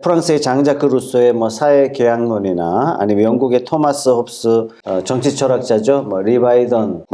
프랑스의 장자크 루소의 사회 계약론이나 아니면 영국의 토마스 홉스 정치 철학자죠. 리바이던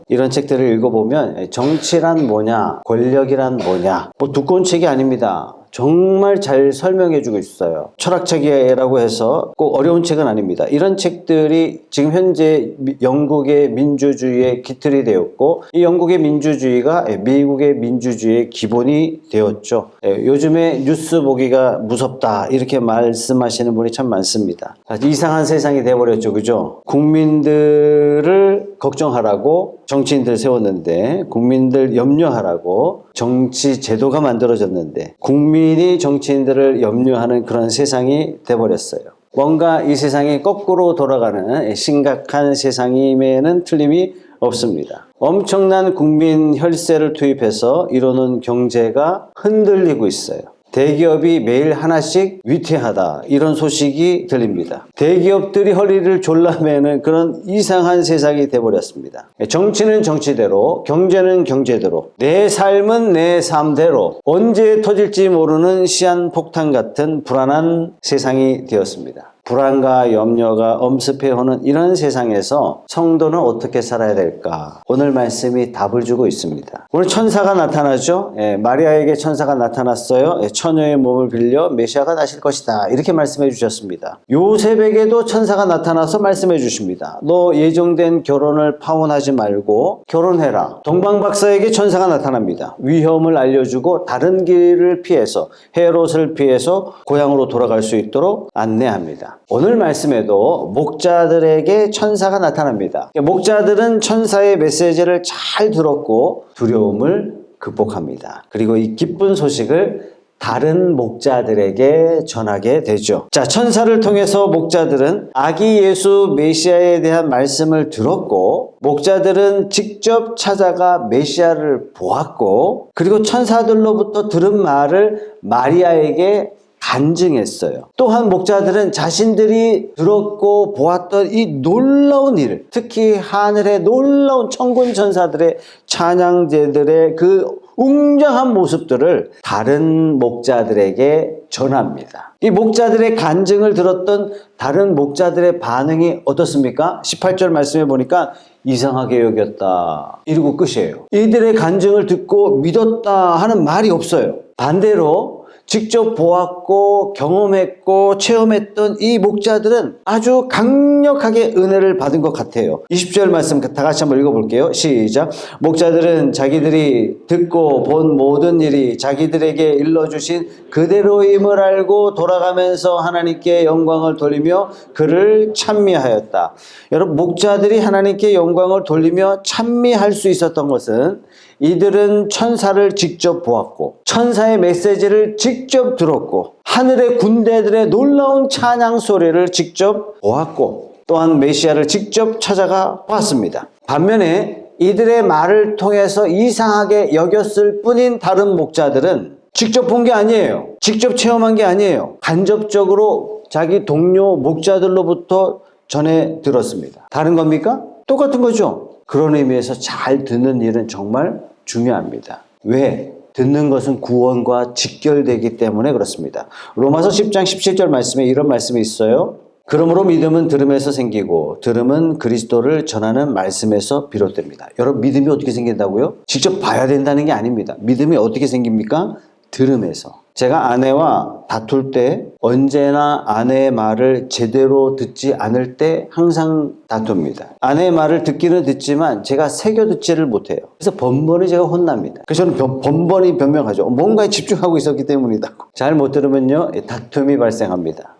이런 책들을 읽어보면 정치란 뭐냐, 권력이란 뭐냐, 두꺼운 책이 아닙니다. 정말 잘 설명해주고 있어요. 철학책이라고 해서 꼭 어려운 책은 아닙니다. 이런 책들이 지금 현재 영국의 민주주의의 기틀이 되었고, 이 영국의 민주주의가 미국의 민주주의의 기본이 되었죠. 요즘에 뉴스 보기가 무섭다 이렇게 말씀하시는 분이 참 많습니다. 이상한 세상이 돼버렸죠, 그죠? 국민들을 걱정하라고 정치인들 세웠는데, 국민들 염려하라고 정치 제도가 만들어졌는데, 국민이 정치인들을 염려하는 그런 세상이 돼버렸어요. 뭔가 이 세상이 거꾸로 돌아가는 심각한 세상임에는 틀림이 없습니다. 엄청난 국민 혈세를 투입해서 이루는 경제가 흔들리고 있어요. 대기업이 매일 하나씩 위태하다 이런 소식이 들립니다. 대기업들이 허리를 졸라매는 그런 이상한 세상이 돼버렸습니다. 정치는 정치대로, 경제는 경제대로, 내 삶은 내 삶대로 언제 터질지 모르는 시한폭탄 같은 불안한 세상이 되었습니다. 불안과 염려가 엄습해오는 이런 세상에서 성도는 어떻게 살아야 될까? 오늘 말씀이 답을 주고 있습니다. 오늘 천사가 나타나죠. 마리아에게 천사가 나타났어요. 처녀의 몸을 빌려 메시아가 나실 것이다 이렇게 말씀해 주셨습니다. 요셉에게도 천사가 나타나서 말씀해 주십니다. 너 예정된 결혼을 파혼하지 말고 결혼해라. 동방박사에게 천사가 나타납니다. 위험을 알려주고 다른 길을 피해서, 헤롯을 피해서 고향으로 돌아갈 수 있도록 안내합니다. 오늘 말씀에도 목자들에게 천사가 나타납니다. 목자들은 천사의 메시지를 잘 들었고 두려움을 극복합니다. 그리고 이 기쁜 소식을 다른 목자들에게 전하게 되죠. 자, 천사를 통해서 목자들은 아기 예수 메시아에 대한 말씀을 들었고, 목자들은 직접 찾아가 메시아를 보았고, 그리고 천사들로부터 들은 말을 마리아에게 간증했어요. 또한 목자들은 자신들이 들었고 보았던 이 놀라운 일, 특히 하늘의 놀라운 천군 천사들의 찬양제들의 그 웅장한 모습들을 다른 목자들에게 전합니다. 이 목자들의 간증을 들었던 다른 목자들의 반응이 어떻습니까? 18절 말씀해 보니까 이상하게 여겼다 이러고 끝이에요. 이들의 간증을 듣고 믿었다 하는 말이 없어요. 반대로 직접 보았고 경험했고 체험했던 이 목자들은 아주 강력하게 은혜를 받은 것 같아요. 20절 말씀 다 같이 한번 읽어볼게요. 시작. 목자들은 자기들이 듣고 본 모든 일이 자기들에게 일러주신 그대로임을 알고 돌아가면서 하나님께 영광을 돌리며 그를 찬미하였다. 여러분, 목자들이 하나님께 영광을 돌리며 찬미할 수 있었던 것은 이들은 천사를 직접 보았고 천사의 메시지를 직접 들었고 하늘의 군대들의 놀라운 찬양 소리를 직접 보았고 또한 메시아를 직접 찾아가 봤습니다. 반면에 이들의 말을 통해서 이상하게 여겼을 뿐인 다른 목자들은 직접 본 게 아니에요. 직접 체험한 게 아니에요. 간접적으로 자기 동료 목자들로부터 전해 들었습니다. 다른 겁니까? 똑같은 거죠. 그런 의미에서 잘 듣는 일은 정말 중요합니다. 왜? 듣는 것은 구원과 직결되기 때문에 그렇습니다. 로마서 10장 17절 말씀에 이런 말씀이 있어요. 그러므로 믿음은 들음에서 생기고 들음은 그리스도를 전하는 말씀에서 비롯됩니다. 여러분, 믿음이 어떻게 생긴다고요? 직접 봐야 된다는 게 아닙니다. 믿음이 어떻게 생깁니까? 들음에서. 제가 아내와 다툴 때 언제나 아내의 말을 제대로 듣지 않을 때 항상 다툽니다. 아내의 말을 듣기는 듣지만 제가 새겨 듣지를 못해요. 그래서 번번이 제가 혼납니다. 그래서 저는 번번이 변명하죠. 뭔가에 집중하고 있었기 때문이다. 잘 못 들으면요, 다툼이 발생합니다.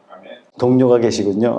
동료가 계시군요.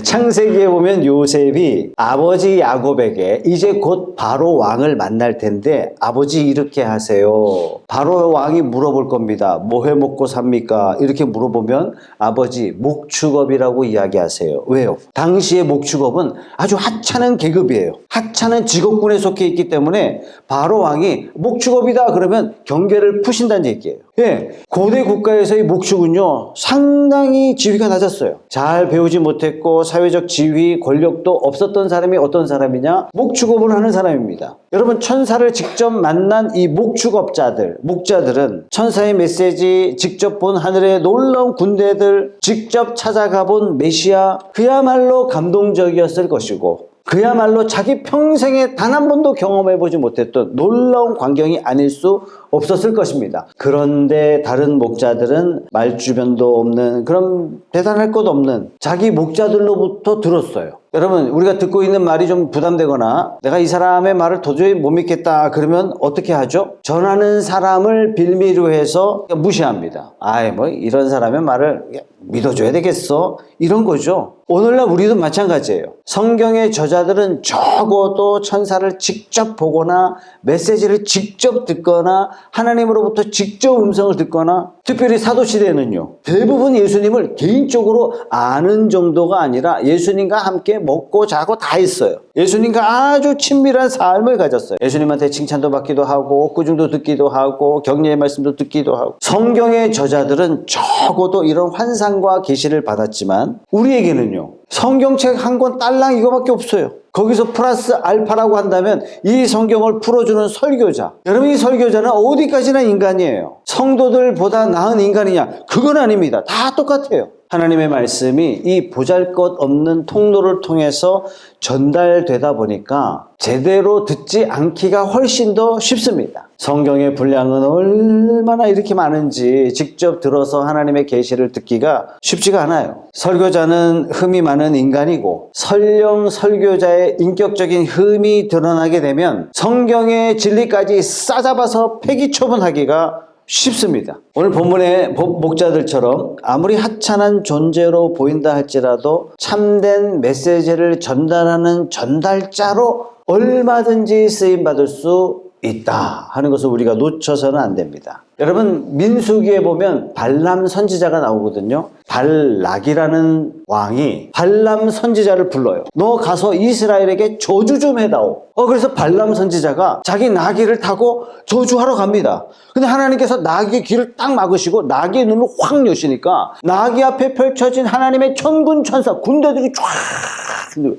창세기에 보면 요셉이 아버지 야곱에게 이제 곧 바로 왕을 만날 텐데 아버지 이렇게 하세요. 바로 왕이 물어볼 겁니다. 뭐 해 먹고 삽니까? 이렇게 물어보면 아버지 목축업이라고 이야기하세요. 왜요? 당시의 목축업은 아주 하찮은 계급이에요. 하찮은 직업군에 속해 있기 때문에 바로 왕이 목축업이다 그러면 경계를 푸신다는 얘기예요. 예, 고대 국가에서의 목축은요, 상당히 지위가 낮았어요. 잘 배우지 못했고 사회적 지위, 권력도 없었던 사람이 어떤 사람이냐? 목축업을 하는 사람입니다. 여러분, 천사를 직접 만난 이 목축업자들, 목자들은 천사의 메시지, 직접 본 하늘의 놀라운 군대들, 직접 찾아가 본 메시아, 그야말로 감동적이었을 것이고, 그야말로 자기 평생에 단 한 번도 경험해보지 못했던 놀라운 광경이 아닐 수 없었을 것입니다. 그런데 다른 목자들은 말주변도 없는, 그런 대단할 것 없는 자기 목자들로부터 들었어요. 여러분, 우리가 듣고 있는 말이 좀 부담되거나 내가 이 사람의 말을 도저히 못 믿겠다 그러면 어떻게 하죠? 전하는 사람을 빌미로 해서 무시합니다. 아이, 뭐 이런 사람의 말을 믿어줘야 되겠어? 이런 거죠. 오늘날 우리도 마찬가지예요. 성경의 저자들은 적어도 천사를 직접 보거나 메시지를 직접 듣거나 하나님으로부터 직접 음성을 듣거나, 특별히 사도시대에는요, 대부분 예수님을 개인적으로 아는 정도가 아니라 예수님과 함께 먹고 자고 다 했어요. 예수님과 아주 친밀한 삶을 가졌어요. 예수님한테 칭찬도 받기도 하고 꾸중도 듣기도 하고 격려의 말씀도 듣기도 하고. 성경의 저자들은 적어도 이런 환상과 계시를 받았지만 우리에게는요, 성경책 한 권 딸랑 이거밖에 없어요. 거기서 플러스 알파라고 한다면 이 성경을 풀어주는 설교자, 여러분, 이 설교자는 어디까지나 인간이에요. 성도들보다 나은 인간이냐? 그건 아닙니다. 다 똑같아요. 하나님의 말씀이 이 보잘것없는 통로를 통해서 전달되다 보니까 제대로 듣지 않기가 훨씬 더 쉽습니다. 성경의 분량은 얼마나 이렇게 많은지 직접 들어서 하나님의 계시를 듣기가 쉽지가 않아요. 설교자는 흠이 많은 인간이고, 설령 설교자의 인격적인 흠이 드러나게 되면 성경의 진리까지 싸잡아서 폐기 처분하기가 쉽습니다. 오늘 본문의 목자들처럼 아무리 하찮은 존재로 보인다 할지라도 참된 메시지를 전달하는 전달자로 얼마든지 쓰임받을 수 있다 하는 것을 우리가 놓쳐서는 안 됩니다. 여러분, 민수기에 보면 발람 선지자가 나오거든요. 발락이라는 왕이 발람 선지자를 불러요. 너 가서 이스라엘에게 저주 좀 해다오. 그래서 발람 선지자가 자기 나귀를 타고 저주하러 갑니다. 근데 하나님께서 나귀의 길을 딱 막으시고 나귀의 눈을 확 여시니까 나귀 앞에 펼쳐진 하나님의 천군 천사 군대들이 쫙,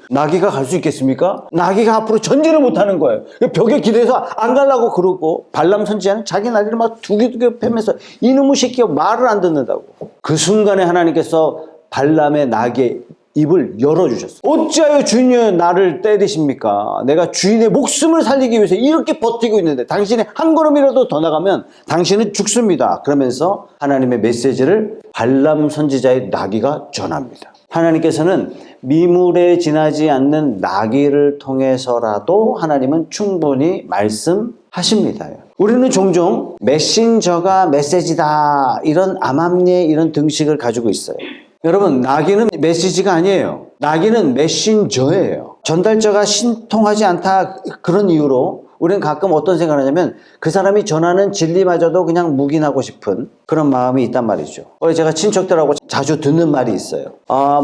나귀가 갈 수 있겠습니까? 나귀가 앞으로 전진을 못하는 거예요. 벽에 기대서 안 가려고 그러고, 발람 선지자는 자기 나귀를 막 두기두기 패면서 이놈의 새끼가 말을 안 듣는다고. 그 순간에 하나님께서 발람의 나귀의 입을 열어주셨어요. 어찌하여 주인이 나를 때리십니까? 내가 주인의 목숨을 살리기 위해서 이렇게 버티고 있는데 당신이 한 걸음이라도 더 나가면 당신은 죽습니다. 그러면서 하나님의 메시지를 발람 선지자의 나귀가 전합니다. 하나님께서는 미물에 지나지 않는 나귀를 통해서라도 하나님은 충분히 말씀하십니다. 우리는 종종 메신저가 메시지다, 이런 암암리에 이런 등식을 가지고 있어요. 여러분, 나귀는 메시지가 아니에요. 나귀는 메신저예요. 전달자가 신통하지 않다, 그런 이유로 우리는 가끔 어떤 생각을 하냐면 그 사람이 전하는 진리마저도 그냥 묵인하고 싶은 그런 마음이 있단 말이죠. 제가 친척들하고 자주 듣는 말이 있어요.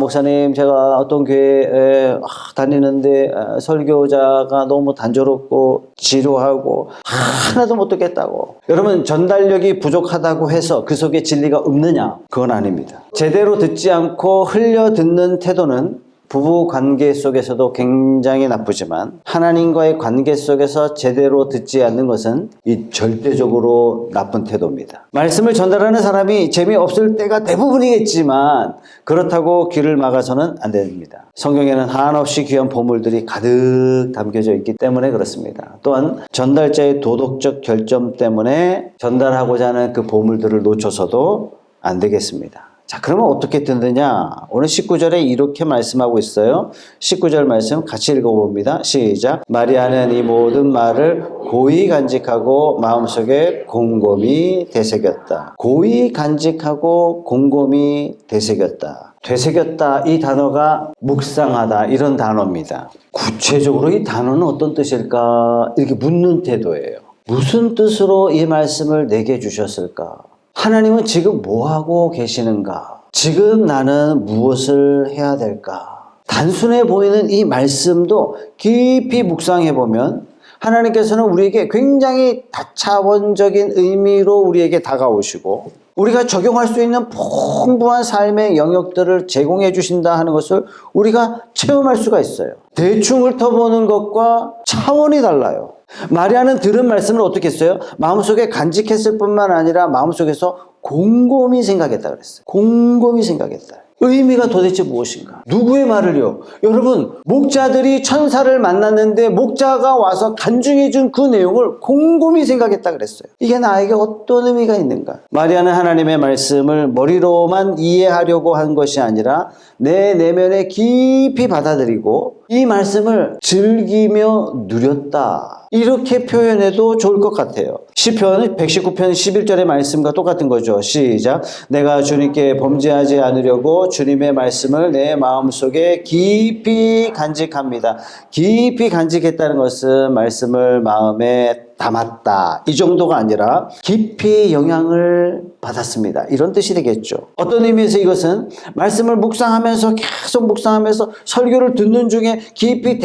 목사님, 제가 어떤 교회에 다니는데 설교자가 너무 단조롭고 지루하고 하나도 못 듣겠다고. 여러분, 전달력이 부족하다고 해서 그 속에 진리가 없느냐? 그건 아닙니다. 제대로 듣지 않고 흘려 듣는 태도는 부부 관계 속에서도 굉장히 나쁘지만 하나님과의 관계 속에서 제대로 듣지 않는 것은 이 절대적으로 나쁜 태도입니다. 말씀을 전달하는 사람이 재미없을 때가 대부분이겠지만 그렇다고 귀를 막아서는 안 됩니다. 성경에는 한없이 귀한 보물들이 가득 담겨져 있기 때문에 그렇습니다. 또한 전달자의 도덕적 결점 때문에 전달하고자 하는 그 보물들을 놓쳐서도 안 되겠습니다. 자, 그러면 어떻게 듣느냐? 오늘 19절에 이렇게 말씀하고 있어요. 19절 말씀 같이 읽어봅니다. 시작. 마리아는 이 모든 말을 고이 간직하고 마음속에 곰곰이 되새겼다. 고이 간직하고 곰곰이 되새겼다. 되새겼다, 이 단어가 묵상하다, 이런 단어입니다. 구체적으로 이 단어는 어떤 뜻일까? 이렇게 묻는 태도예요. 무슨 뜻으로 이 말씀을 내게 주셨을까? 하나님은 지금 뭐하고 계시는가? 지금 나는 무엇을 해야 될까? 단순해 보이는 이 말씀도 깊이 묵상해 보면 하나님께서는 우리에게 굉장히 다차원적인 의미로 우리에게 다가오시고 우리가 적용할 수 있는 풍부한 삶의 영역들을 제공해 주신다 하는 것을 우리가 체험할 수가 있어요. 대충 훑어보는 것과 차원이 달라요. 마리아는 들은 말씀을 어떻게 했어요? 마음속에 간직했을 뿐만 아니라 마음속에서 곰곰이 생각했다 그랬어요. 곰곰이 생각했다. 의미가 도대체 무엇인가? 누구의 말을요? 여러분, 목자들이 천사를 만났는데 목자가 와서 간증해 준 그 내용을 곰곰이 생각했다 그랬어요. 이게 나에게 어떤 의미가 있는가? 마리아는 하나님의 말씀을 머리로만 이해하려고 한 것이 아니라 내 내면에 깊이 받아들이고 이 말씀을 즐기며 누렸다. 이렇게 표현해도 좋을 것 같아요. 시편 119편 11절의 말씀과 똑같은 거죠. 시작. 내가 주님께 범죄하지 않으려고 주님의 말씀을 내 마음속에 깊이 간직합니다. 깊이 간직했다는 것은 말씀을 마음에 담았다. 이 정도가 아니라 깊이 영향을 받았습니다. 이런 뜻이 되겠죠. 어떤 의미에서 이것은 말씀을 묵상하면서 계속 묵상하면서 설교를 듣는 중에 깊이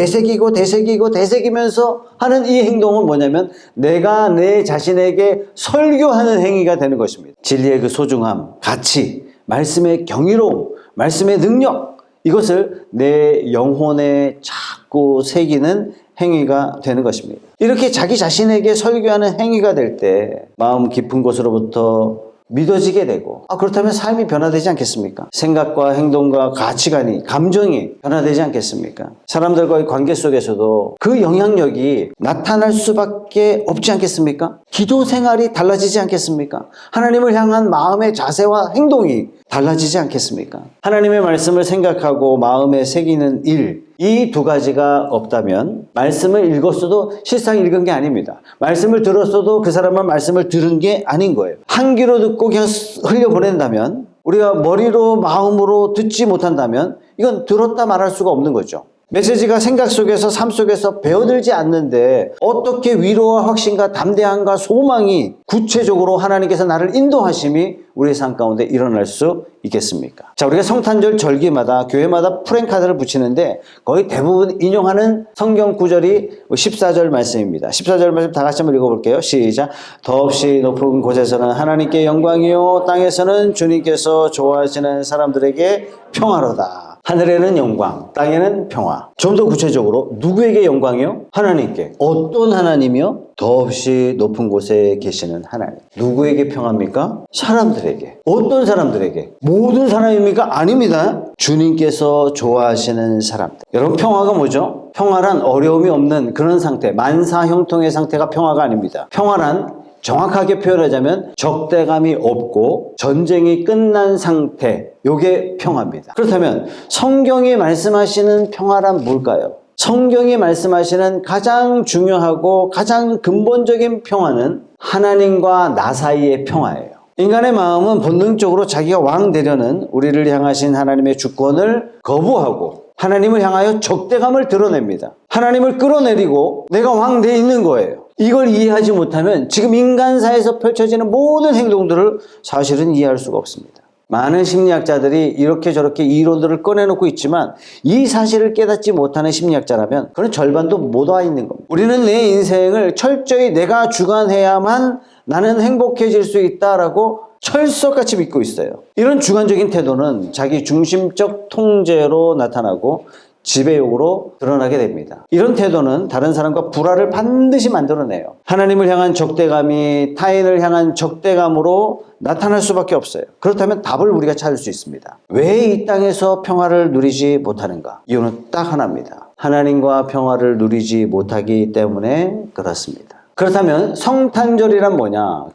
되새기면서 하는 이 행동은 뭐냐면 내가 내 자신에게 설교하는 행위가 되는 것입니다. 진리의 그 소중함, 가치, 말씀의 경이로움, 말씀의 능력, 이것을 내 영혼에 자꾸 새기는 행위가 되는 것입니다. 이렇게 자기 자신에게 설교하는 행위가 될 때 마음 깊은 곳으로부터 믿어지게 되고 그렇다면 삶이 변화되지 않겠습니까? 생각과 행동과 가치관이, 감정이 변화되지 않겠습니까? 사람들과의 관계 속에서도 그 영향력이 나타날 수밖에 없지 않겠습니까? 기도 생활이 달라지지 않겠습니까? 하나님을 향한 마음의 자세와 행동이 달라지지 않겠습니까? 하나님의 말씀을 생각하고 마음에 새기는 일, 이 두 가지가 없다면 말씀을 읽었어도 실상 읽은 게 아닙니다. 말씀을 들었어도 그 사람은 말씀을 들은 게 아닌 거예요. 한 귀로 듣고 그냥 흘려보낸다면, 우리가 머리로 마음으로 듣지 못한다면 이건 들었다 말할 수가 없는 거죠. 메시지가 생각 속에서 삶 속에서 배어들지 않는데 어떻게 위로와 확신과 담대함과 소망이 구체적으로 하나님께서 나를 인도하심이 우리의 삶 가운데 일어날 수 있겠습니까? 자, 우리가 성탄절 절기마다 교회마다 프랭카드를 붙이는데 거의 대부분 인용하는 성경 구절이 14절 말씀입니다. 14절 말씀 다 같이 한번 읽어볼게요. 시작. 더없이 높은 곳에서는 하나님께 영광이요 땅에서는 주님께서 좋아하시는 사람들에게 평화로다. 하늘에는 영광, 땅에는 평화. 좀 더 구체적으로 누구에게 영광이요? 하나님께. 어떤 하나님이요? 더없이 높은 곳에 계시는 하나님. 누구에게 평화입니까? 사람들에게. 어떤 사람들에게? 모든 사람입니까? 아닙니다. 주님께서 좋아하시는 사람들. 여러분, 평화가 뭐죠? 평화란 어려움이 없는 그런 상태, 만사형통의 상태가 평화가 아닙니다. 평화란 정확하게 표현하자면 적대감이 없고 전쟁이 끝난 상태, 요게 평화입니다. 그렇다면 성경이 말씀하시는 평화란 뭘까요? 성경이 말씀하시는 가장 중요하고 가장 근본적인 평화는 하나님과 나 사이의 평화예요. 인간의 마음은 본능적으로 자기가 왕 되려는 우리를 향하신 하나님의 주권을 거부하고 하나님을 향하여 적대감을 드러냅니다. 하나님을 끌어내리고 내가 왕 돼 있는 거예요. 이걸 이해하지 못하면 지금 인간사에서 펼쳐지는 모든 행동들을 사실은 이해할 수가 없습니다. 많은 심리학자들이 이렇게 저렇게 이론들을 꺼내놓고 있지만 이 사실을 깨닫지 못하는 심리학자라면 그런 절반도 못 와 있는 겁니다. 우리는 내 인생을 철저히 내가 주관해야만 나는 행복해질 수 있다라고 철석같이 믿고 있어요. 이런 주관적인 태도는 자기 중심적 통제로 나타나고 지배욕으로 드러나게 됩니다. 이런 태도는 다른 사람과 불화를 반드시 만들어내요. 하나님을 향한 적대감이 타인을 향한 적대감으로 나타날 수밖에 없어요. 그렇다면 답을 우리가 찾을 수 있습니다. 왜 이 땅에서 평화를 누리지 못하는가? 이유는 딱 하나입니다. 하나님과 평화를 누리지 못하기 때문에 그렇습니다. 그렇다면 성탄절이란 뭐냐?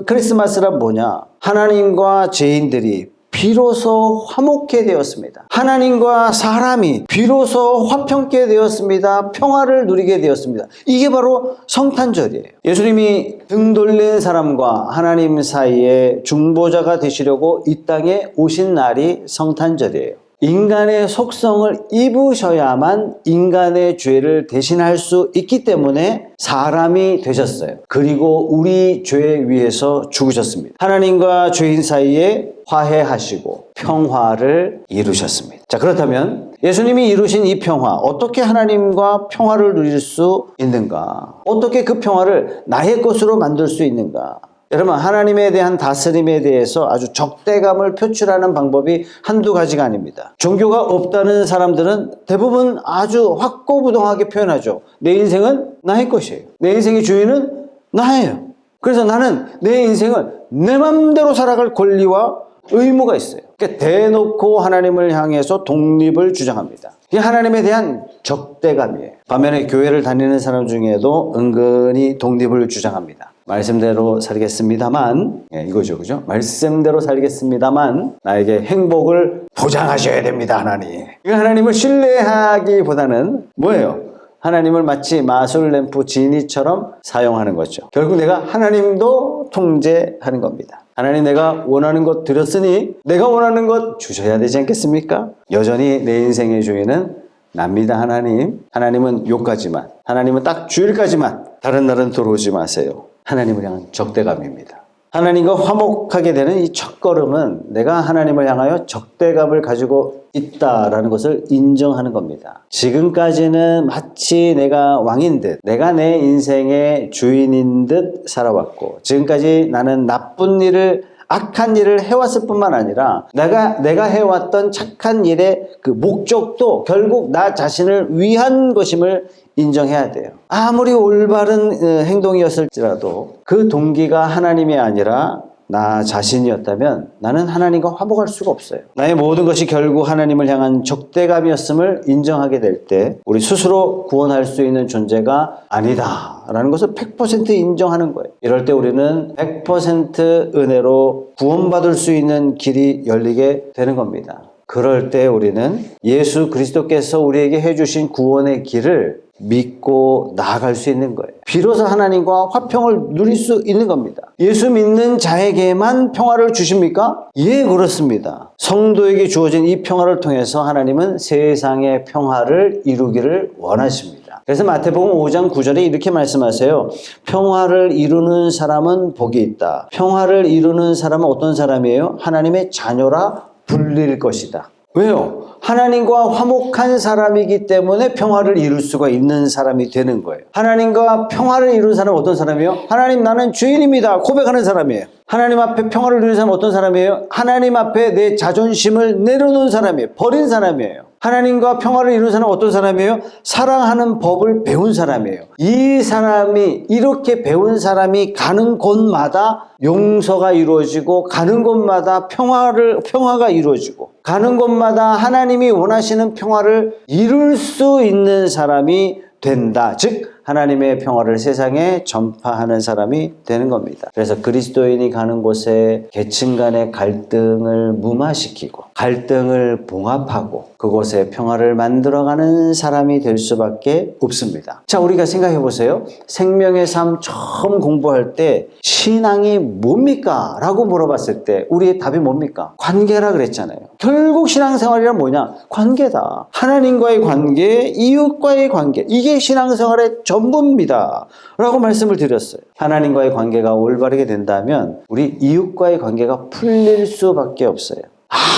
크리스마스란 뭐냐? 하나님과 죄인들이 비로소 화목해 되었습니다. 하나님과 사람이 비로소 화평케 되었습니다. 평화를 누리게 되었습니다. 이게 바로 성탄절이에요. 예수님이 등 돌린 사람과 하나님 사이에 중보자가 되시려고 이 땅에 오신 날이 성탄절이에요. 인간의 속성을 입으셔야만 인간의 죄를 대신할 수 있기 때문에 사람이 되셨어요. 그리고 우리 죄 위해서 죽으셨습니다. 하나님과 죄인 사이에 화해하시고 평화를 이루셨습니다. 자, 그렇다면 예수님이 이루신 이 평화, 어떻게 하나님과 평화를 누릴 수 있는가? 어떻게 그 평화를 나의 것으로 만들 수 있는가? 여러분, 하나님에 대한 다스림에 대해서 아주 적대감을 표출하는 방법이 한두 가지가 아닙니다. 종교가 없다는 사람들은 대부분 아주 확고부동하게 표현하죠. 내 인생은 나의 것이에요. 내 인생의 주인은 나예요. 그래서 나는 내 인생을 내 맘대로 살아갈 권리와 의무가 있어요. 그러니까 대놓고 하나님을 향해서 독립을 주장합니다. 이게 하나님에 대한 적대감이에요. 반면에 교회를 다니는 사람 중에도 은근히 독립을 주장합니다. 말씀대로 살겠습니다만, 이거죠, 그죠? 말씀대로 살겠습니다만, 나에게 행복을 보장하셔야 됩니다, 하나님. 하나님을 신뢰하기보다는 뭐예요? 하나님을 마치 마술램프 지니처럼 사용하는 거죠. 결국 내가 하나님도 통제하는 겁니다. 하나님, 내가 원하는 것 드렸으니 내가 원하는 것 주셔야 되지 않겠습니까? 여전히 내 인생의 주인은 납니다, 하나님. 하나님은 요까지만, 하나님은 딱 주일까지만, 다른 날은 들어오지 마세요. 하나님을 향한 적대감입니다. 하나님과 화목하게 되는 이 첫걸음은 내가 하나님을 향하여 적대감을 가지고 있다라는 것을 인정하는 겁니다. 지금까지는 마치 내가 왕인 듯, 내가 내 인생의 주인인 듯 살아왔고, 지금까지 나는 나쁜 일을, 악한 일을 해왔을 뿐만 아니라 내가 해왔던 착한 일의 그 목적도 결국 나 자신을 위한 것임을 인정해야 돼요. 아무리 올바른 행동이었을지라도 그 동기가 하나님이 아니라 나 자신이었다면 나는 하나님과 화목할 수가 없어요. 나의 모든 것이 결국 하나님을 향한 적대감이었음을 인정하게 될 때 우리 스스로 구원할 수 있는 존재가 아니다라는 것을 100% 인정하는 거예요. 이럴 때 우리는 100% 은혜로 구원받을 수 있는 길이 열리게 되는 겁니다. 그럴 때 우리는 예수 그리스도께서 우리에게 해주신 구원의 길을 믿고 나아갈 수 있는 거예요. 비로소 하나님과 화평을 누릴 수 있는 겁니다. 예수 믿는 자에게만 평화를 주십니까? 예, 그렇습니다. 성도에게 주어진 이 평화를 통해서 하나님은 세상의 평화를 이루기를 원하십니다. 그래서 마태복음 5장 9절에 이렇게 말씀하세요. 평화를 이루는 사람은 복이 있다. 평화를 이루는 사람은 어떤 사람이에요? 하나님의 자녀라 불릴 것이다. 왜요? 하나님과 화목한 사람이기 때문에 평화를 이룰 수가 있는 사람이 되는 거예요. 하나님과 평화를 이루는 사람은 어떤 사람이에요? 하나님, 나는 주인입니다 고백하는 사람이에요. 하나님 앞에 평화를 누리는 사람은 어떤 사람이에요? 하나님 앞에 내 자존심을 내려놓은 사람이에요. 버린 사람이에요. 하나님과 평화를 이루는 사람은 어떤 사람이에요? 사랑하는 법을 배운 사람이에요. 이 사람이, 이렇게 배운 사람이 가는 곳마다 용서가 이루어지고, 가는 곳마다 평화가 이루어지고, 가는 곳마다 하나님이 원하시는 평화를 이룰 수 있는 사람이 된다. 즉 하나님의 평화를 세상에 전파하는 사람이 되는 겁니다. 그래서 그리스도인이 가는 곳에 계층 간의 갈등을 무마시키고 갈등을 봉합하고 그곳에 평화를 만들어가는 사람이 될 수밖에 없습니다. 자, 우리가 생각해 보세요. 생명의 삶 처음 공부할 때 신앙이 뭡니까? 라고 물어봤을 때 우리의 답이 뭡니까? 관계라 그랬잖아요. 결국 신앙생활이란 뭐냐? 관계다. 하나님과의 관계, 이웃과의 관계, 이게 신앙생활의 전부입니다 라고 말씀을 드렸어요. 하나님과의 관계가 올바르게 된다면 우리 이웃과의 관계가 풀릴 수밖에 없어요.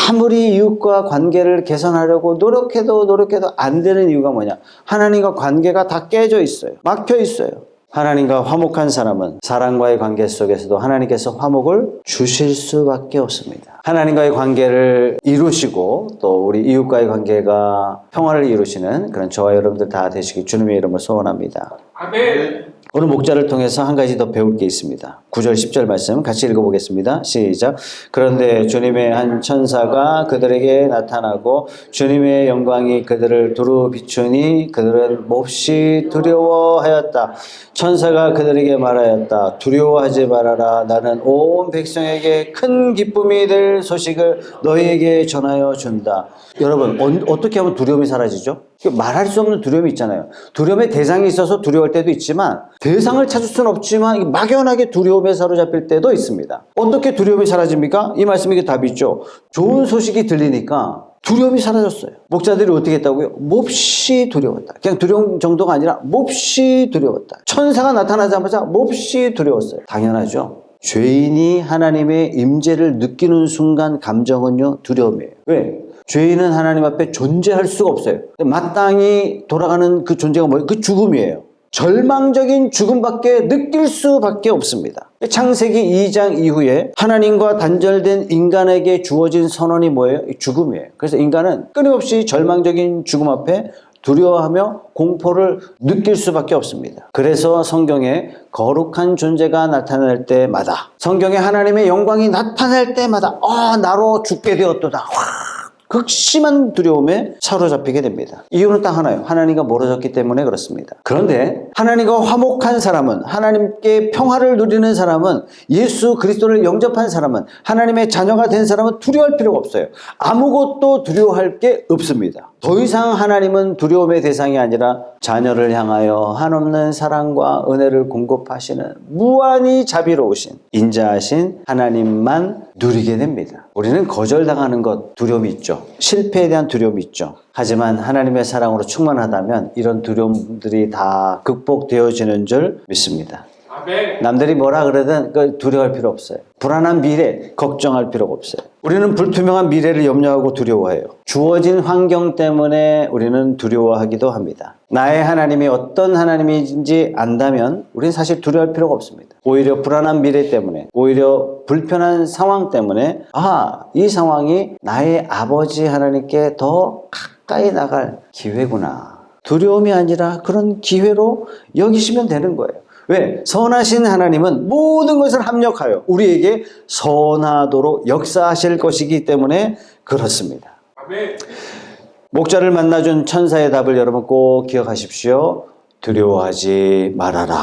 아무리 이웃과 관계를 개선하려고 노력해도 안 되는 이유가 뭐냐? 하나님과 관계가 다 깨져 있어요. 막혀 있어요. 하나님과 화목한 사람은 사랑과의 관계 속에서도 하나님께서 화목을 주실 수밖에 없습니다. 하나님과의 관계를 이루시고 또 우리 이웃과의 관계가 평화를 이루시는 그런 저와 여러분들 다 되시기 주님의 이름으로 소원합니다. 아멘. 오늘 목자를 통해서 한 가지 더 배울 게 있습니다. 9절 10절 말씀 같이 읽어보겠습니다. 시작. 그런데 주님의 한 천사가 그들에게 나타나고 주님의 영광이 그들을 두루 비추니 그들은 몹시 두려워하였다. 천사가 그들에게 말하였다. 두려워하지 말아라. 나는 온 백성에게 큰 기쁨이 될 소식을 너희에게 전하여 준다. 여러분, 어떻게 하면 두려움이 사라지죠? 말할 수 없는 두려움이 있잖아요. 두려움의 대상이 있어서 두려울 때도 있지만 대상을 찾을 수는 없지만 막연하게 두려움에 사로잡힐 때도 있습니다. 어떻게 두려움이 사라집니까? 이 말씀에 답이 있죠. 좋은 소식이 들리니까 두려움이 사라졌어요. 목자들이 어떻게 했다고요? 몹시 두려웠다. 그냥 두려움 정도가 아니라 몹시 두려웠다. 천사가 나타나자마자 몹시 두려웠어요. 당연하죠. 죄인이 하나님의 임재를 느끼는 순간 감정은요, 두려움이에요. 왜? 죄인은 하나님 앞에 존재할 수가 없어요. 마땅히 돌아가는 그 존재가 뭐예요? 그 죽음이에요. 절망적인 죽음밖에 느낄 수밖에 없습니다. 창세기 2장 이후에 하나님과 단절된 인간에게 주어진 선언이 뭐예요? 죽음이에요. 그래서 인간은 끊임없이 절망적인 죽음 앞에 두려워하며 공포를 느낄 수밖에 없습니다. 그래서 성경에 거룩한 존재가 나타날 때마다, 성경에 하나님의 영광이 나타날 때마다 나로 죽게 되었도다. 극심한 두려움에 사로잡히게 됩니다. 이유는 딱 하나예요. 하나님과 멀어졌기 때문에 그렇습니다. 그런데 하나님과 화목한 사람은, 하나님께 평화를 누리는 사람은, 예수 그리스도를 영접한 사람은, 하나님의 자녀가 된 사람은 두려워할 필요가 없어요. 아무것도 두려워할 게 없습니다. 더 이상 하나님은 두려움의 대상이 아니라 자녀를 향하여 한없는 사랑과 은혜를 공급하시는 무한히 자비로우신 인자하신 하나님만 누리게 됩니다. 우리는 거절당하는 것 두려움이 있죠. 실패에 대한 두려움이 있죠. 하지만 하나님의 사랑으로 충만하다면 이런 두려움들이 다 극복되어지는 줄 믿습니다. 남들이 뭐라 그러든 두려워할 필요 없어요. 불안한 미래 걱정할 필요가 없어요. 우리는 불투명한 미래를 염려하고 두려워해요. 주어진 환경 때문에 우리는 두려워하기도 합니다. 나의 하나님이 어떤 하나님인지 안다면 우리는 사실 두려워할 필요가 없습니다. 오히려 불안한 미래 때문에, 오히려 불편한 상황 때문에 이 상황이 나의 아버지 하나님께 더 가까이 나갈 기회구나. 두려움이 아니라 그런 기회로 여기시면 되는 거예요. 왜? 선하신 하나님은 모든 것을 합력하여 우리에게 선하도록 역사하실 것이기 때문에 그렇습니다. 아멘. 목자를 만나준 천사의 답을 여러분 꼭 기억하십시오. 두려워하지 말아라.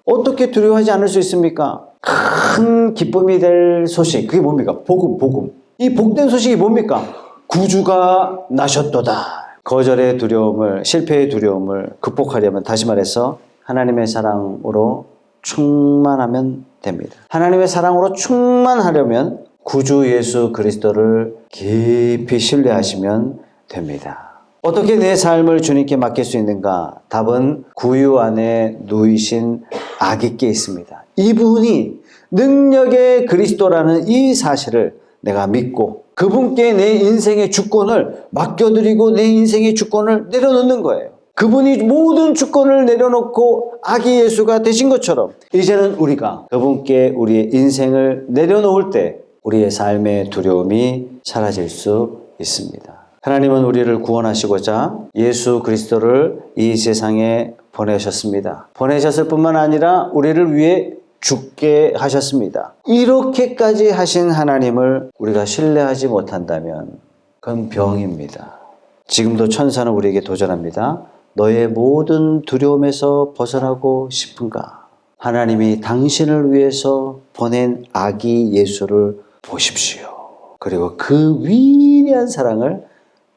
어떻게 두려워하지 않을 수 있습니까? 큰 기쁨이 될 소식, 그게 뭡니까? 복음. 이 복된 소식이 뭡니까? 구주가 나셨도다. 거절의 두려움을, 실패의 두려움을 극복하려면, 다시 말해서 하나님의 사랑으로 충만하면 됩니다. 하나님의 사랑으로 충만하려면 구주 예수 그리스도를 깊이 신뢰하시면 됩니다. 어떻게 내 삶을 주님께 맡길 수 있는가? 답은 구유 안에 누이신 아기께 있습니다. 이분이 능력의 그리스도라는 이 사실을 내가 믿고 그분께 내 인생의 주권을 맡겨드리고 내 인생의 주권을 내려놓는 거예요. 그분이 모든 주권을 내려놓고 아기 예수가 되신 것처럼 이제는 우리가 그분께 우리의 인생을 내려놓을 때 우리의 삶의 두려움이 사라질 수 있습니다. 하나님은 우리를 구원하시고자 예수 그리스도를 이 세상에 보내셨습니다. 보내셨을 뿐만 아니라 우리를 위해 죽게 하셨습니다. 이렇게까지 하신 하나님을 우리가 신뢰하지 못한다면 그건 병입니다. 지금도 천사는 우리에게 도전합니다. 너의 모든 두려움에서 벗어나고 싶은가? 하나님이 당신을 위해서 보낸 아기 예수를 보십시오. 그리고 그 위대한 사랑을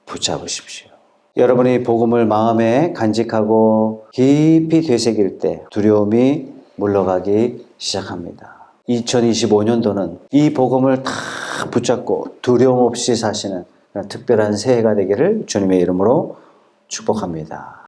붙잡으십시오. 여러분이 복음을 마음에 간직하고 깊이 되새길 때 두려움이 물러가기 시작합니다. 2025년도는 이 복음을 다 붙잡고 두려움 없이 사시는 특별한 새해가 되기를 주님의 이름으로 축복합니다.